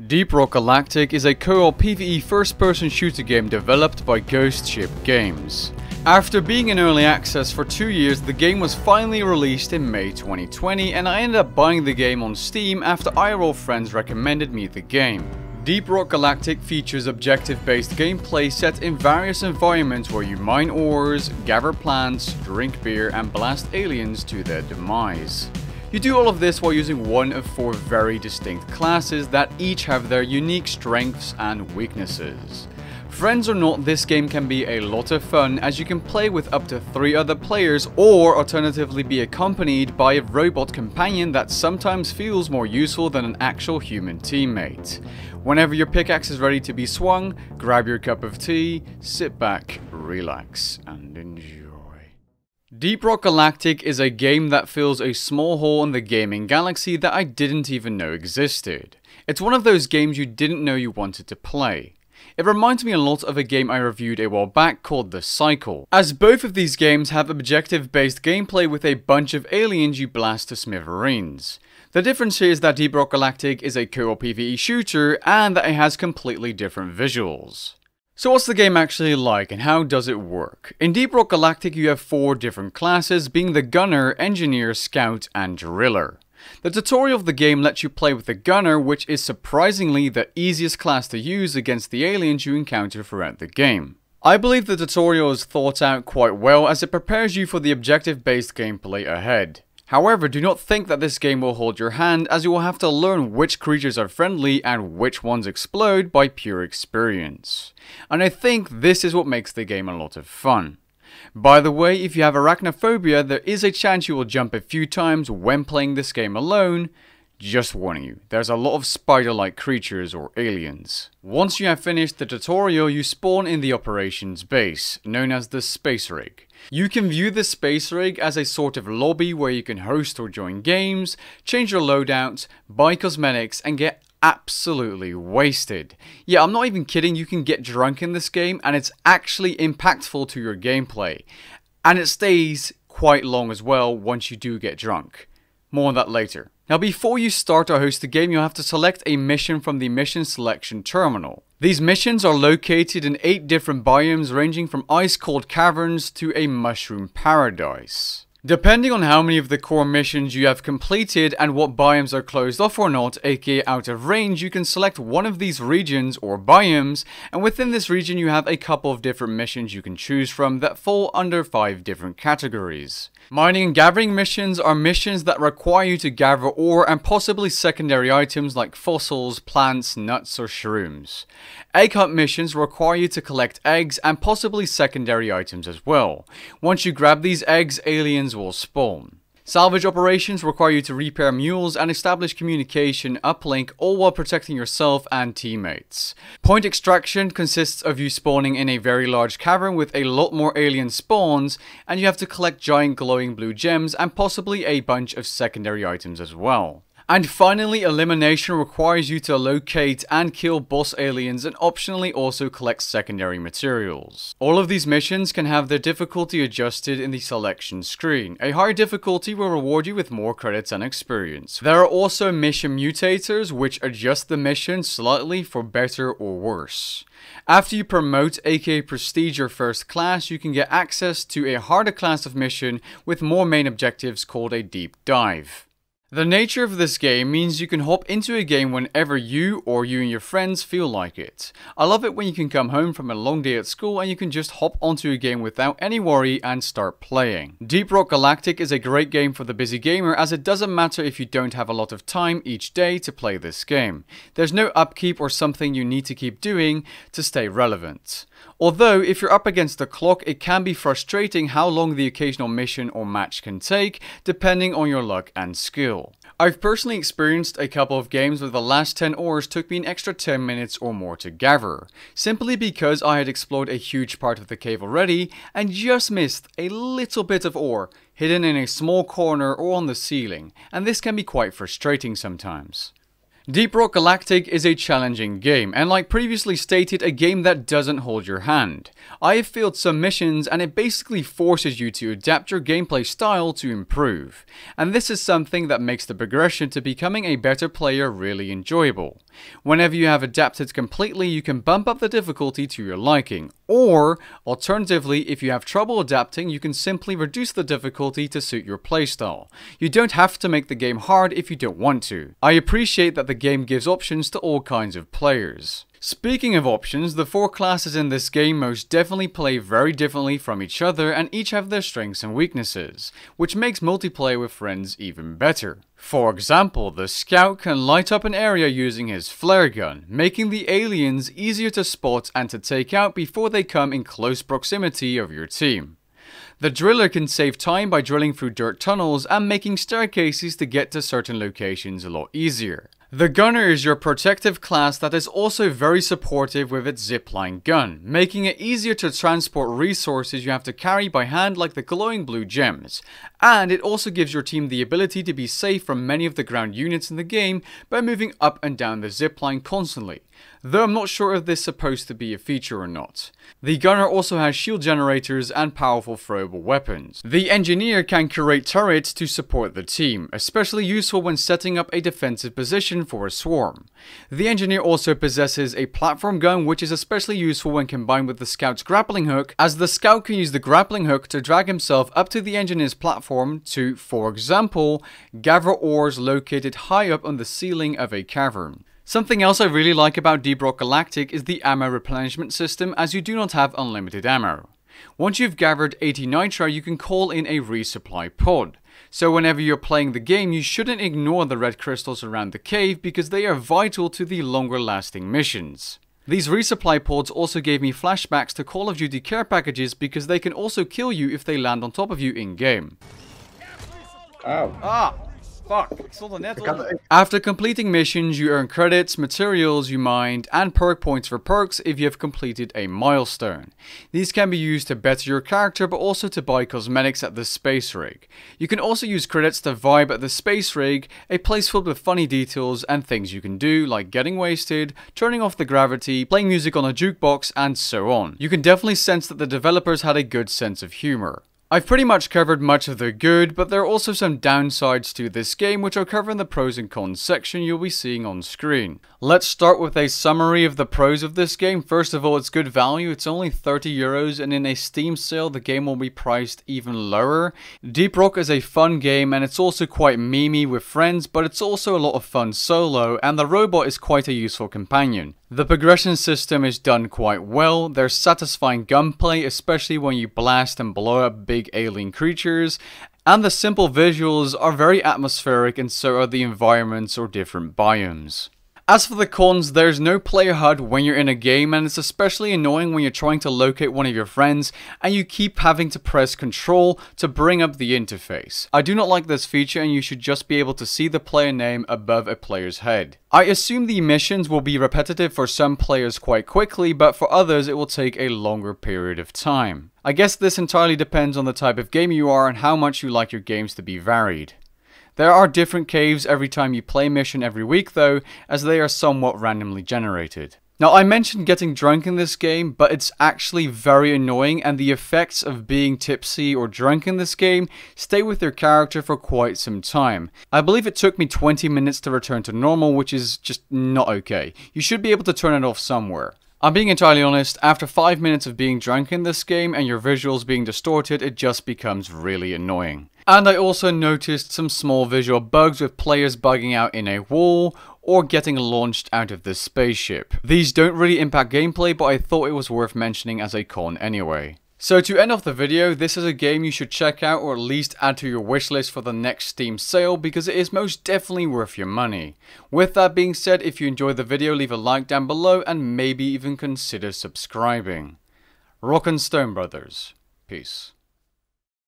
Deep Rock Galactic is a co-op PvE first-person shooter game developed by Ghost Ship Games. After being in early access for 2 years, the game was finally released in May 2020, and I ended up buying the game on Steam after IRL friends recommended me the game. Deep Rock Galactic features objective-based gameplay set in various environments where you mine ores, gather plants, drink beer, and blast aliens to their demise. You do all of this while using one of 4 very distinct classes that each have their unique strengths and weaknesses. Friends or not, this game can be a lot of fun as you can play with up to 3 other players, or alternatively be accompanied by a robot companion that sometimes feels more useful than an actual human teammate. Whenever your pickaxe is ready to be swung, grab your cup of tea, sit back, relax, and enjoy. Deep Rock Galactic is a game that fills a small hole in the gaming galaxy that I didn't even know existed. It's one of those games you didn't know you wanted to play. It reminds me a lot of a game I reviewed a while back called The Cycle, as both of these games have objective-based gameplay with a bunch of aliens you blast to smithereens. The difference here is that Deep Rock Galactic is a co-op PvE shooter and that it has completely different visuals. So what's the game actually like and how does it work? In Deep Rock Galactic you have 4 different classes, being the Gunner, Engineer, Scout, and Driller. The tutorial of the game lets you play with the Gunner, which is surprisingly the easiest class to use against the aliens you encounter throughout the game. I believe the tutorial is thought out quite well as it prepares you for the objective-based gameplay ahead. However, do not think that this game will hold your hand, as you will have to learn which creatures are friendly and which ones explode by pure experience. And I think this is what makes the game a lot of fun. By the way, if you have arachnophobia, there is a chance you will jump a few times when playing this game alone. Just warning you, there's a lot of spider-like creatures or aliens. Once you have finished the tutorial, you spawn in the operations base, known as the space rig. You can view the space rig as a sort of lobby where you can host or join games, change your loadouts, buy cosmetics, and get absolutely wasted. Yeah, I'm not even kidding, you can get drunk in this game and it's actually impactful to your gameplay. And it stays quite long as well once you do get drunk. More on that later. Now before you start or host the game, you'll have to select a mission from the mission selection terminal. These missions are located in 8 different biomes ranging from ice-cold caverns to a mushroom paradise. Depending on how many of the core missions you have completed and what biomes are closed off or not, aka out of range, you can select one of these regions or biomes, and within this region you have a couple of different missions you can choose from that fall under 5 different categories. Mining and gathering missions are missions that require you to gather ore and possibly secondary items like fossils, plants, nuts, or shrooms. Egg hunt missions require you to collect eggs and possibly secondary items as well. Once you grab these eggs, aliens will spawn. Salvage operations require you to repair mules and establish communication uplink, all while protecting yourself and teammates. Point extraction consists of you spawning in a very large cavern with a lot more alien spawns, and you have to collect giant glowing blue gems and possibly a bunch of secondary items as well. And finally, elimination requires you to locate and kill boss aliens and optionally also collect secondary materials. All of these missions can have their difficulty adjusted in the selection screen. A higher difficulty will reward you with more credits and experience. There are also mission mutators which adjust the mission slightly for better or worse. After you promote, aka prestige your first class, you can get access to a harder class of mission with more main objectives called a deep dive. The nature of this game means you can hop into a game whenever you and your friends feel like it. I love it when you can come home from a long day at school and you can just hop onto a game without any worry and start playing. Deep Rock Galactic is a great game for the busy gamer, as it doesn't matter if you don't have a lot of time each day to play this game. There's no upkeep or something you need to keep doing to stay relevant. Although, if you're up against the clock, it can be frustrating how long the occasional mission or match can take, depending on your luck and skill. I've personally experienced a couple of games where the last 10 ores took me an extra 10 minutes or more to gather, simply because I had explored a huge part of the cave already and just missed a little bit of ore hidden in a small corner or on the ceiling, and this can be quite frustrating sometimes. Deep Rock Galactic is a challenging game, and like previously stated, a game that doesn't hold your hand. I have failed some missions, and it basically forces you to adapt your gameplay style to improve. And this is something that makes the progression to becoming a better player really enjoyable. Whenever you have adapted completely, you can bump up the difficulty to your liking, or alternatively, if you have trouble adapting, you can simply reduce the difficulty to suit your playstyle. You don't have to make the game hard if you don't want to. I appreciate that the game gives options to all kinds of players. Speaking of options, the 4 classes in this game most definitely play very differently from each other and each have their strengths and weaknesses, which makes multiplayer with friends even better. For example, the Scout can light up an area using his flare gun, making the aliens easier to spot and to take out before they come in close proximity of your team. The Driller can save time by drilling through dirt tunnels and making staircases to get to certain locations a lot easier. The Gunner is your protective class that is also very supportive with its zipline gun, making it easier to transport resources you have to carry by hand like the glowing blue gems. And it also gives your team the ability to be safe from many of the ground units in the game by moving up and down the zipline constantly, though I'm not sure if this is supposed to be a feature or not. The Gunner also has shield generators and powerful throwable weapons. The Engineer can curate turrets to support the team, especially useful when setting up a defensive position for a swarm. The Engineer also possesses a platform gun, which is especially useful when combined with the Scout's grappling hook, as the Scout can use the grappling hook to drag himself up to the Engineer's platform to, for example, gather ores located high up on the ceiling of a cavern. Something else I really like about Deep Rock Galactic is the ammo replenishment system, as you do not have unlimited ammo. Once you've gathered 80 nitra, you can call in a resupply pod. So whenever you're playing the game, you shouldn't ignore the red crystals around the cave because they are vital to the longer lasting missions. These resupply pods also gave me flashbacks to Call of Duty care packages because they can also kill you if they land on top of you in game. Oh. Ah! Fuck, ik stond er net onder. After completing missions, you earn credits, materials you mined, and perk points for perks if you have completed a milestone. These can be used to better your character, but also to buy cosmetics at the space rig. You can also use credits to vibe at the space rig, a place filled with funny details and things you can do, like getting wasted, turning off the gravity, playing music on a jukebox, and so on. You can definitely sense that the developers had a good sense of humor. I've pretty much covered much of the good, but there are also some downsides to this game which I'll cover in the pros and cons section you'll be seeing on screen. Let's start with a summary of the pros of this game. First of all, it's good value. It's only 30 euros, and in a Steam sale the game will be priced even lower. Deep Rock is a fun game, and it's also quite memey with friends, but it's also a lot of fun solo, and the robot is quite a useful companion. The progression system is done quite well. There's satisfying gunplay, especially when you blast and blow up big alien creatures, and the simple visuals are very atmospheric, and so are the environments or different biomes. As for the cons, there's no player HUD when you're in a game, and it's especially annoying when you're trying to locate one of your friends and you keep having to press Control to bring up the interface. I do not like this feature, and you should just be able to see the player name above a player's head. I assume the missions will be repetitive for some players quite quickly, but for others it will take a longer period of time. I guess this entirely depends on the type of game you are and how much you like your games to be varied. There are different caves every time you play a mission every week though, as they are somewhat randomly generated. Now, I mentioned getting drunk in this game, but it's actually very annoying, and the effects of being tipsy or drunk in this game stay with your character for quite some time. I believe it took me 20 minutes to return to normal, which is just not okay. You should be able to turn it off somewhere. I'm being entirely honest, after 5 minutes of being drunk in this game and your visuals being distorted, it just becomes really annoying. And I also noticed some small visual bugs with players bugging out in a wall or getting launched out of the spaceship. These don't really impact gameplay, but I thought it was worth mentioning as a con anyway. So to end off the video, this is a game you should check out or at least add to your wishlist for the next Steam sale because it is most definitely worth your money. With that being said, if you enjoyed the video, leave a like down below and maybe even consider subscribing. Rock and Stone Brothers. Peace.